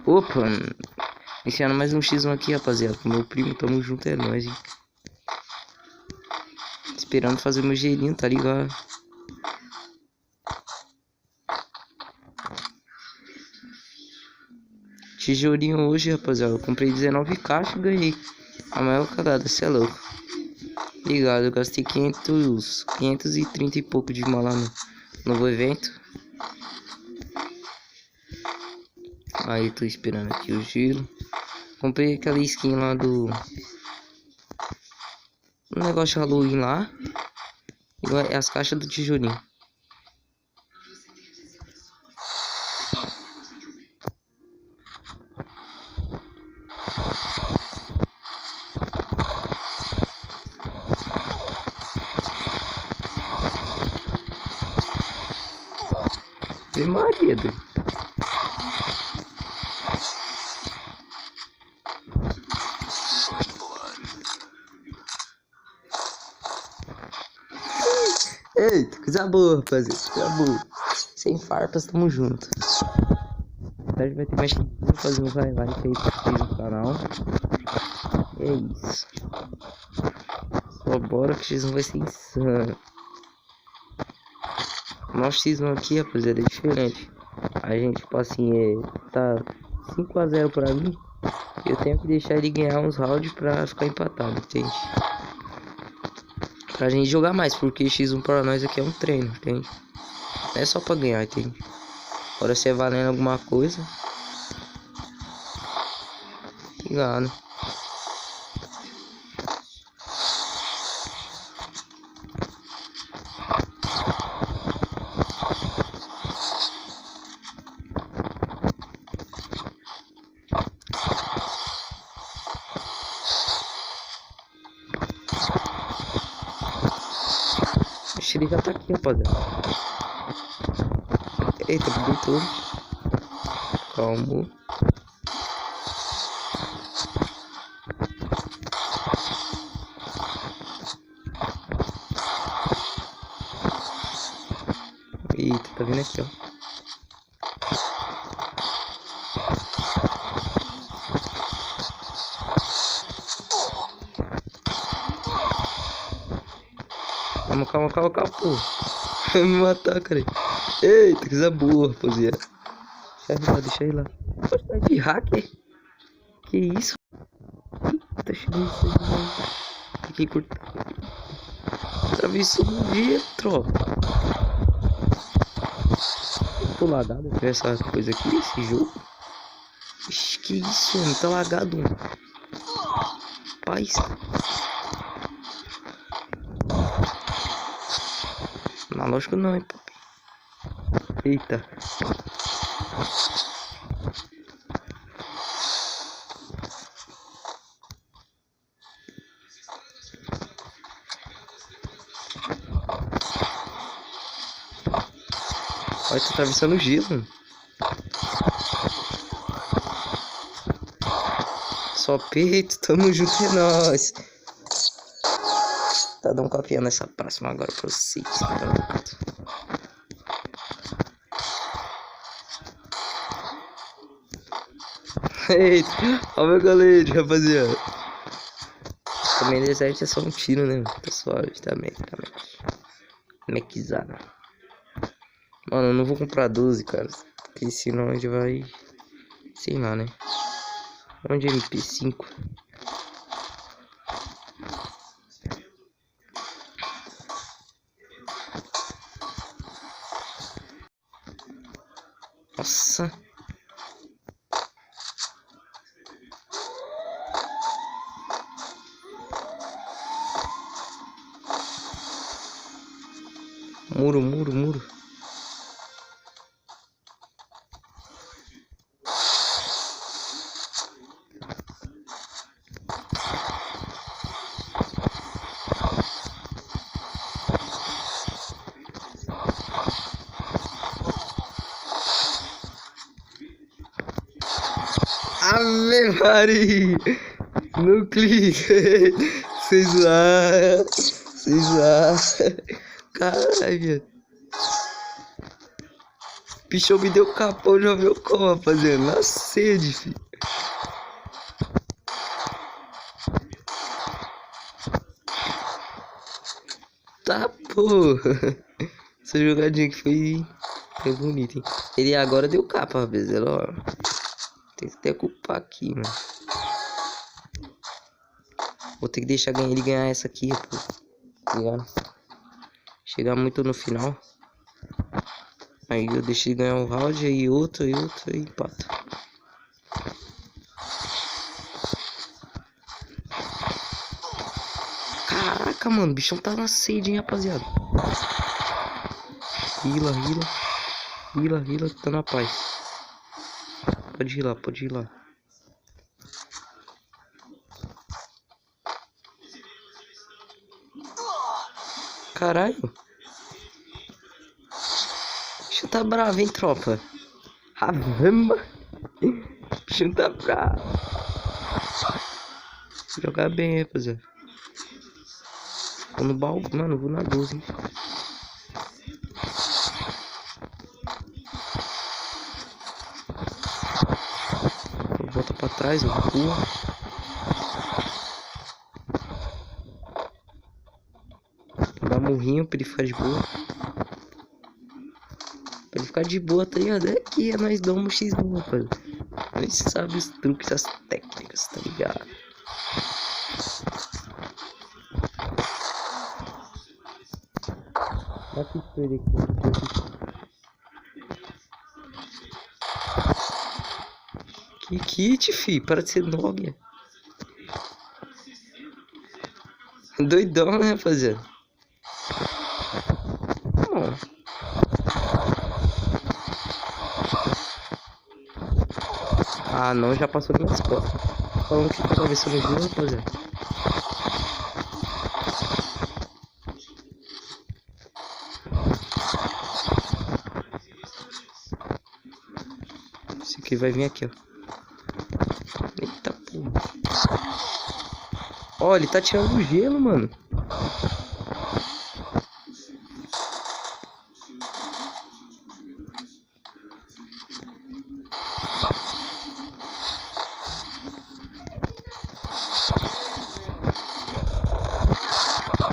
Opa, iniciando mais um X1 aqui, rapaziada. Com meu primo, tamo junto, é nóis, hein? Esperando fazer meu gelinho, tá ligado? Tijolinho hoje, rapaziada. Eu comprei 19 caixas e ganhei a maior cagada, cê é louco. Ligado, eu gastei 530 e pouco de mal lá no novo evento. Aí tô esperando aqui o giro. Comprei aquela skin lá do negócio de Halloween lá. E as caixas do tijolinho. Ave Maria, doido. Eita, coisa boa, rapaziada. Coisa boa. Sem farpas, tamo junto. A gente vai ter mais que fazer um highlight aí pra vocês no canal. E é isso. Só bora que o X1 vai ser insano. O nosso X1 aqui, rapaziada, é diferente. A gente, tipo assim, tá 5 a 0 pra mim. Eu tenho que deixar ele ganhar uns rounds pra ficar empatado, entende? Pra gente jogar mais, porque X1 pra nós aqui é um treino, entende? Não é só pra ganhar, entende? Agora se é valendo alguma coisa, ligado. Ele já tá aqui, rapaziada. Eita, buguei tudo. Calma. Eita, tá vindo aqui, ó. Calma, pô. Vai me matar, cara. Eita, que coisa boa, rapaziada. Deixa ele lá. Poxa, tá de hacker? Que isso? Eita, cheguei isso aí. Fiquei curto. Atravessou o vitro. Tô lagado com essa coisa aqui, esse jogo. Ixi, que isso, mano? Tá lagado, mano. Paz. Na lógica não, hein, papi. Eita. Olha, tô atravessando o gelo, mano. Só peito, tamo junto, é nóis. Tá dando um copinha nessa próxima agora pra vocês. Eita, olha o meu colete, rapaziada. Também deserto é só um tiro, né? Tá suave, também. Mequizada. Mano, eu não vou comprar 12, cara. Porque senão a gente vai... Sei lá, né? Onde é MP5? Nossa. Muro. Ave Maria! No clique! Vocês zoaram! Caralho, Bichão me deu capão, já viu como, rapaziada? Na sede, filho. Tá, porra. Essa jogadinha que foi bonita, hein? Ele agora deu capa, rapaziada, ó. Tem que até culpar aqui, mano. Vou ter que deixar ele ganhar essa aqui, pô. Tá ligado? Chegar muito no final. Aí eu deixo ele ganhar um round, aí outro, e empata. Caraca, mano, o bichão tá na sede, hein, rapaziada. Hila, tá na paz. Pode ir lá. Caralho. O bicho tá bravo, hein, tropa. Ravamba. O bicho tá bravo. Vou jogar bem, rapaziada. Vou no baú, mano, vou na 12, hein. Volta pra trás, eu recuo. Dá murrinho pra ele ficar de boa. Pra ele ficar de boa, tá ligado? É aqui, é nós damos um X1, rapaz. Nós sabe os truques, as técnicas, tá ligado? Dá que perder aqui. Que kit, fi, para de ser nóia. Doidão, né, rapaziada? Ah, não, já passou das minhas costas. Falando que tá atravessando o jogo, rapaziada. Esse aqui vai vir aqui, ó. Eita porra. Ó, ele tá tirando o gelo, mano.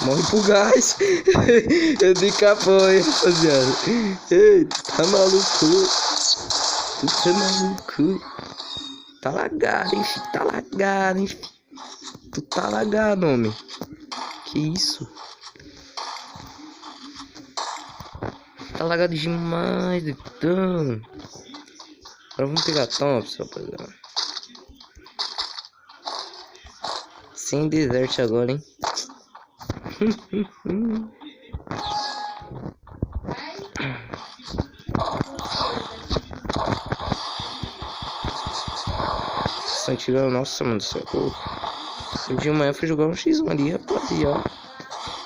Morre pro gás. Eu dei capão, hein, rapaziada. Ei, tu tá maluco? Tu tá maluco? Tá lagado, hein, filho? Tá lagado, hein, filho? Tu tá lagado, homem. Que isso? Tá lagado demais, então. Agora vamos pegar Thompson, rapaziada. Sem desert agora, hein? Tirando, nossa, mano do céu. Hoje de manhã fui jogar um X1 ali, rapaziada.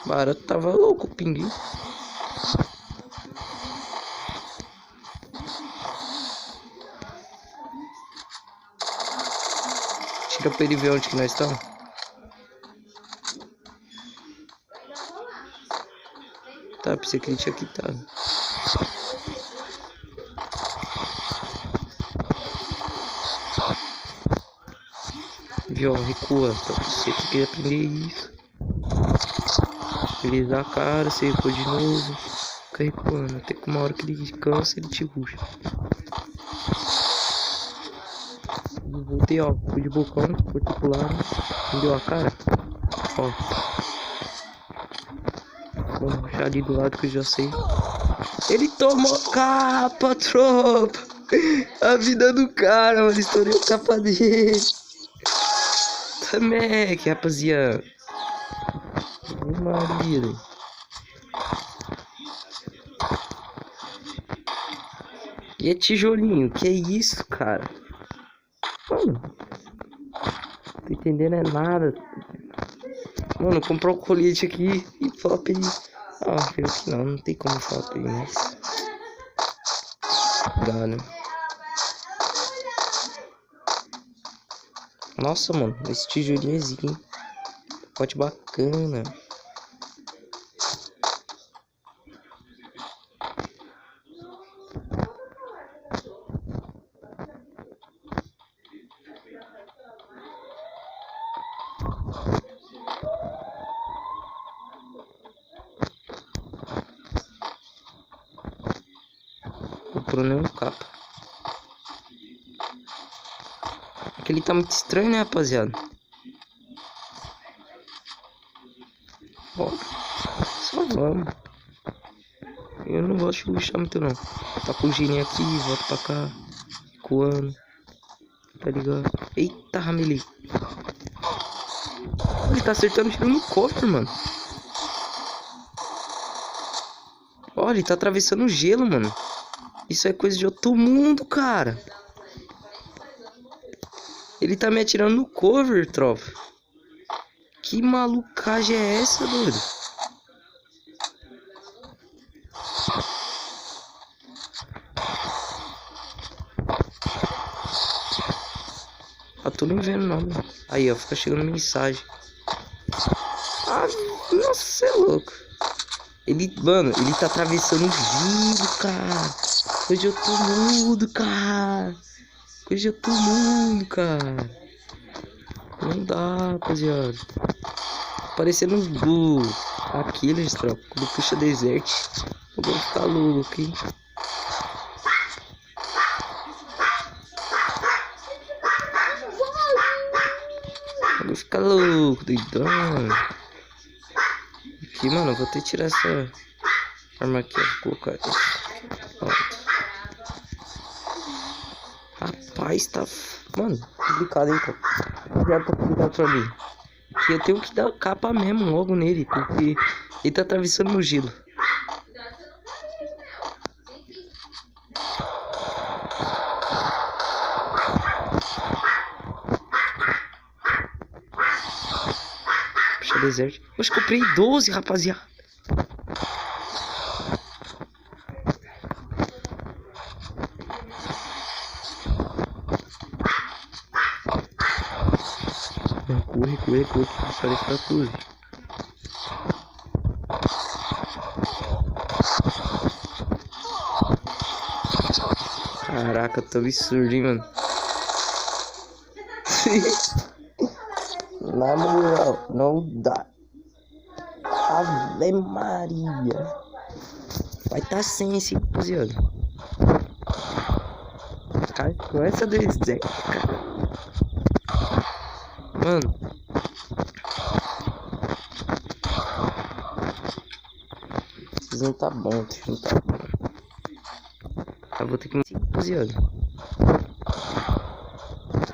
Barato tava louco o pinguim. Tira pra ele ver onde que nós estamos. Tá, pensei que ele tinha quitado. Viu, recua, tá? Você tem que aprender isso. Ele dá a cara, você recua de novo. Fica recuando, até que uma hora que ele cansa, ele te puxa. Eu voltei, ó, fui de bocão, fui pro lado, me deu a cara. Ó. Vamos puxar ali do lado que eu já sei. Ele tomou capa, tropa. A vida do cara, mano, estourei a capa dele. Também, que rapaziada. Maria. E é tijolinho, que é isso, cara? Mano, tô entendendo é nada. Mano, comprou um colete aqui e flop aí. Ah, pior que não tem como flop aí, mas dá, né? Nossa, mano, esse tijolinho é zica, hein? Pote bacana. procurando nenhum capa. Aquele tá muito estranho, né, rapaziada? Ó, só vamos. Eu não gosto de rushar muito, não. Tá com o girinho aqui, volta pra cá. Coando. Tá ligado? Eita, Rameli. Ele tá acertando tiro no cover, mano. Olha, ele tá atravessando o gelo, mano. Isso é coisa de outro mundo, cara. Ele tá me atirando no cover, tropa. Que malucagem é essa, doido? Ah, tô nem vendo não, mano. Aí, ó, fica chegando mensagem. Ah, nossa, você é louco. Ele, mano, ele tá atravessando o gelo, cara. Coisa de outro mundo, cara. Coisa de outro mundo, cara. Não dá, rapaziada. Parecendo do Aquiles, tropa. Quando puxa desert. Eu vou ficar louco, hein. Eu vou ficar louco, doidão. Aqui, mano, eu vou ter que tirar essa arma aqui, ó. Vou colocar aqui. Pronto. Rapaz, tá... Mano, complicado, hein, pô. Já tá complicado pra mim. Que eu tenho que dar capa mesmo logo nele, porque ele tá atravessando no gelo. Puxa deserto. Eu acho que comprei 12, rapaziada. Recua, que parece pra tudo. Caraca, tá absurdo, hein, mano. Na moral, não dá. Ave Maria. Vai tá sem esse rapaziada. Cara, com essa deserta, cara. Mano. Vocês não tá bom, vocês não tá bom. Eu vou ter que me rapaziada.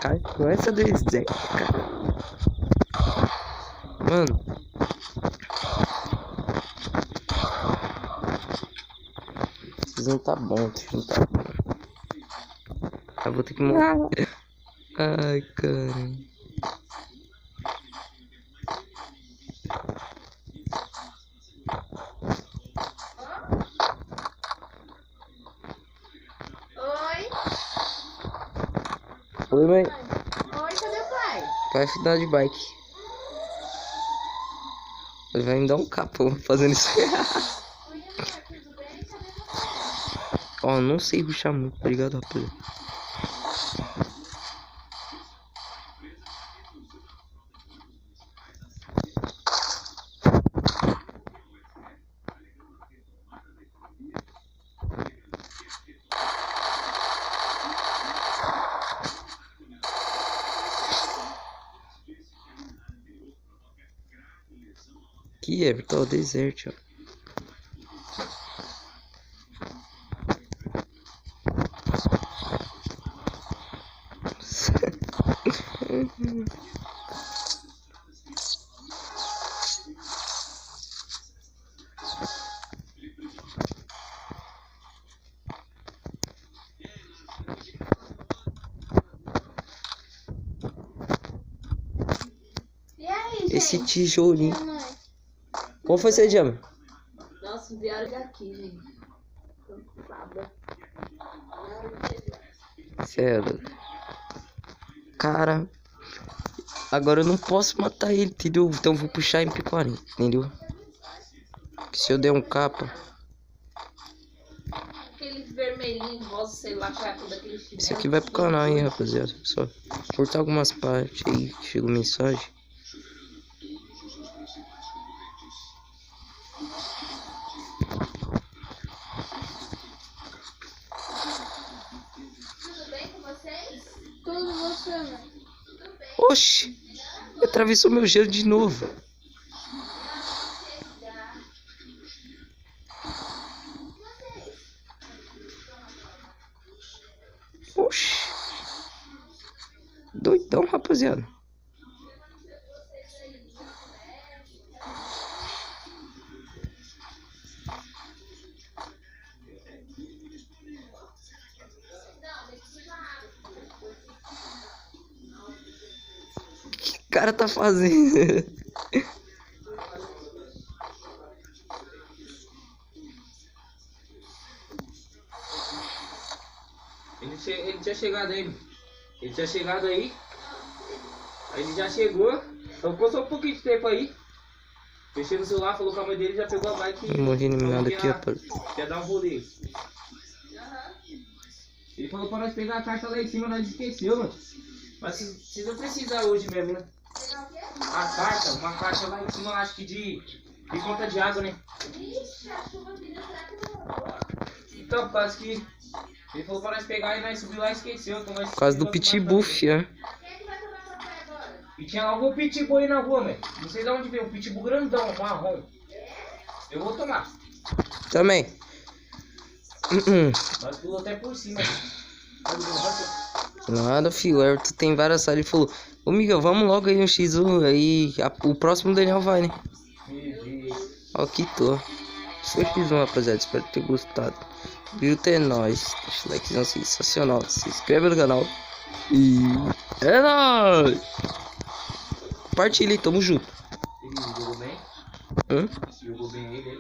Cara, com essa deserta, cara. Mano. Vocês não tá bom, vocês não tá bom. Eu vou ter que morrer. Ai, cara. Oi, mãe. Oi, cadê o pai? Vai ficar de bike. Ele vai me dar um capô fazendo isso. Ó, não sei rushar muito, tá ligado, rapaz? Aqui é Virtual Desert, ó. E aí, Esse gente? tijolinho. Mãe? Qual foi seu diama? Nossa, vieram daqui, gente. Cansada. Sério. Cara, agora eu não posso matar ele, entendeu? Então eu vou puxar MP40, entendeu? Que se eu der um capa. Aquele vermelhinho, rosa, sei lá, qual é a cor daquele chinelo. Isso aqui vai pro canal, hein, rapaziada. Só cortar algumas partes aí que chegou mensagem. atravessando. Oxi! Atravessou meu gelo de novo. Oxi! Doidão, rapaziada. O que o cara tá fazendo? Ele tinha chegado aí. Ele tinha chegado aí. Aí ele já chegou. Só ficou só um pouquinho de tempo aí. Fechei no celular, falou com a mãe dele, já pegou a bike e Morri eliminado aqui, rapaz. quer dar um rolê. Ele falou pra nós pegar a carta lá em cima, nós esqueceu, mano. Mas vocês não precisam hoje mesmo, né? A carta, uma caixa lá em cima, acho que de conta de água, né? Então, por causa que ele falou pra nós pegar e nós subir lá e esqueceu. Então nós Por causa do pitbull, fia. E tinha logo um pitbull aí na rua, velho. Não sei de onde veio, um pitbull grandão, marrom. Eu vou tomar. Também. Nós pulou até por cima. Nada, filho. O Everton tem várias salas. Ele falou: ô, Miguel, vamos logo aí no X1. Aí o próximo Daniel vai, né? Ó, aqui tô. Esse foi o X1, rapaziada. Espero ter gostado. Viu? É nóis. Deixa o likezão sensacional. Se inscreve no canal. E é nóis. Compartilha aí, tamo junto. Ele jogou bem? Hã? Jogou bem aí,